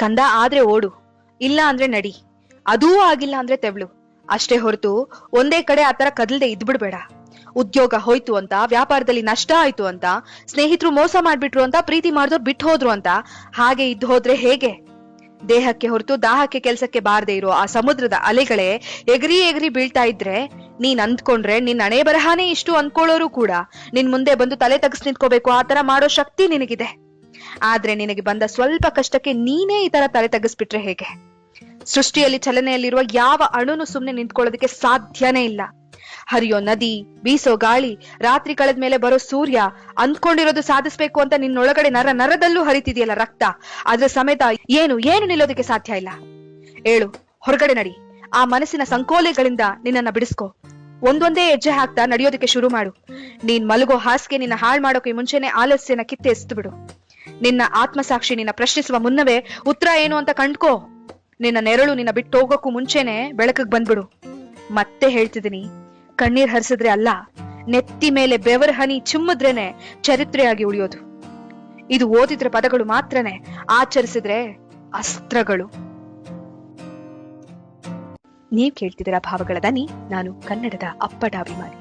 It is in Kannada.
ಕಂದ ಆದ್ರೆ ಓಡು, ಇಲ್ಲ ಅಂದ್ರೆ ನಡಿ, ಅದೂ ಆಗಿಲ್ಲ ಅಂದ್ರೆ ತೆವಳು. ಅಷ್ಟೇ ಹೊರತು ಒಂದೇ ಕಡೆ ಆತರ ಕದಲ್ದೆ ಇದ್ಬಿಡ್ಬೇಡ. ಉದ್ಯೋಗ ಹೋಯ್ತು ಅಂತ, ವ್ಯಾಪಾರದಲ್ಲಿ ನಷ್ಟ ಆಯ್ತು ಅಂತ, ಸ್ನೇಹಿತರು ಮೋಸ ಮಾಡ್ಬಿಟ್ರು ಅಂತ, ಪ್ರೀತಿ ಮಾಡಿದವ್ರು ಬಿಟ್ಟು ಹೋದ್ರು ಅಂತ ಹಾಗೆ ಇದ್ದು ಹೋದ್ರೆ ಹೇಗೆ? ದೇಹಕ್ಕೆ ಹೊರತು ದಾಹಕ್ಕೆ ಕೆಲ್ಸಕ್ಕೆ ಬಾರದೆ ಇರೋ ಆ ಸಮುದ್ರದ ಅಲೆಗಳೇ ಎಗರಿ ಎಗರಿ ಬೀಳ್ತಾ ಇದ್ರೆ ನೀನ್ ಅಂದ್ಕೊಂಡ್ರೆ ನಿನ್ ಹಣೆ ಬರಹಾನೇ ಇಷ್ಟು ಅಂದ್ಕೊಳ್ಳೋರು ಕೂಡ ನಿನ್ ಮುಂದೆ ಬಂದು ತಲೆ ತಗ್ಸ್ ನಿಂತ್ಕೋಬೇಕು, ಆ ತರ ಮಾಡೋ ಶಕ್ತಿ ನಿನಗಿದೆ. ಆದ್ರೆ ನಿನಗೆ ಬಂದ ಸ್ವಲ್ಪ ಕಷ್ಟಕ್ಕೆ ನೀನೇ ಈ ತರ ತಲೆ ತಗ್ಸ್ಬಿಟ್ರೆ ಹೇಗೆ? ಸೃಷ್ಟಿಯಲ್ಲಿ ಚಲನೆಯಲ್ಲಿರುವ ಯಾವ ಅಣುನು ಸುಮ್ನೆ ನಿಂತ್ಕೊಳ್ಳೋದಕ್ಕೆ ಸಾಧ್ಯನೇ ಇಲ್ಲ. ಹರಿಯೋ ನದಿ, ಬೀಸೋ ಗಾಳಿ, ರಾತ್ರಿ ಕಳೆದ ಮೇಲೆ ಬರೋ ಸೂರ್ಯ, ಅಂದ್ಕೊಂಡಿರೋದು ಸಾಧಿಸ್ಬೇಕು ಅಂತ ನಿನ್ನೊಳಗಡೆ ನರ ನರದಲ್ಲೂ ಹರಿತಿದೆಯಲ್ಲ ರಕ್ತ, ಅದ್ರ ಸಮೇತ ಏನು ಏನು ನಿಲ್ಲೋದಕ್ಕೆ ಸಾಧ್ಯ ಇಲ್ಲ. ಏಳು, ಹೊರಗಡೆ ನಡಿ. ಆ ಮನಸ್ಸಿನ ಸಂಕೋಲೆಗಳಿಂದ ನಿನ್ನನ್ನ ಬಿಡಿಸ್ಕೊ. ಒಂದೊಂದೇ ಹೆಜ್ಜೆ ಹಾಕ್ತಾ ನಡೆಯೋದಕ್ಕೆ ಶುರು ಮಾಡು. ನೀನ್ ಮಲಗೋ ಹಾಸಿಗೆ ನಿನ್ನ ಹಾಳು ಮಾಡೋಕೆ ಮುಂಚೆನೆ ಆಲಸ್ಯನ ಕಿತ್ತೆ ಎಸ್ದು ಬಿಡು. ನಿನ್ನ ಆತ್ಮಸಾಕ್ಷಿ ನಿನ್ನ ಪ್ರಶ್ನಿಸುವ ಮುನ್ನವೇ ಉತ್ತರ ಏನು ಅಂತ ಕಂಡ್ಕೋ. ನಿನ್ನ ನೆರಳು ನಿನ್ನ ಬಿಟ್ಟು ಹೋಗೋಕ್ಕೂ ಮುಂಚೆನೆ ಬೆಳಕಿಗೆ ಬಂದ್ಬಿಡು. ಮತ್ತೆ ಹೇಳ್ತಿದ್ದೀನಿ, ಕಣ್ಣೀರ್ ಹರಿಸಿದ್ರೆ ಅಲ್ಲ, ನೆತ್ತಿ ಮೇಲೆ ಬೆವರ್ ಹನಿ ಚಿಮ್ಮಿದ್ರೇನೆ ಚರಿತ್ರೆಯಾಗಿ ಉಳಿಯೋದು. ಇದು ಓದಿದ್ರೆ ಪದಗಳು ಮಾತ್ರನೇ, ಆಚರಿಸಿದ್ರೆ ಅಸ್ತ್ರಗಳು. ನೀವ್ ಕೇಳ್ತಿದ್ದೀರಾ ಭಾವಗಳ ದನಿ. ನಾನು ಕನ್ನಡದ ಅಪ್ಪಟ ಅಭಿಮಾನಿ.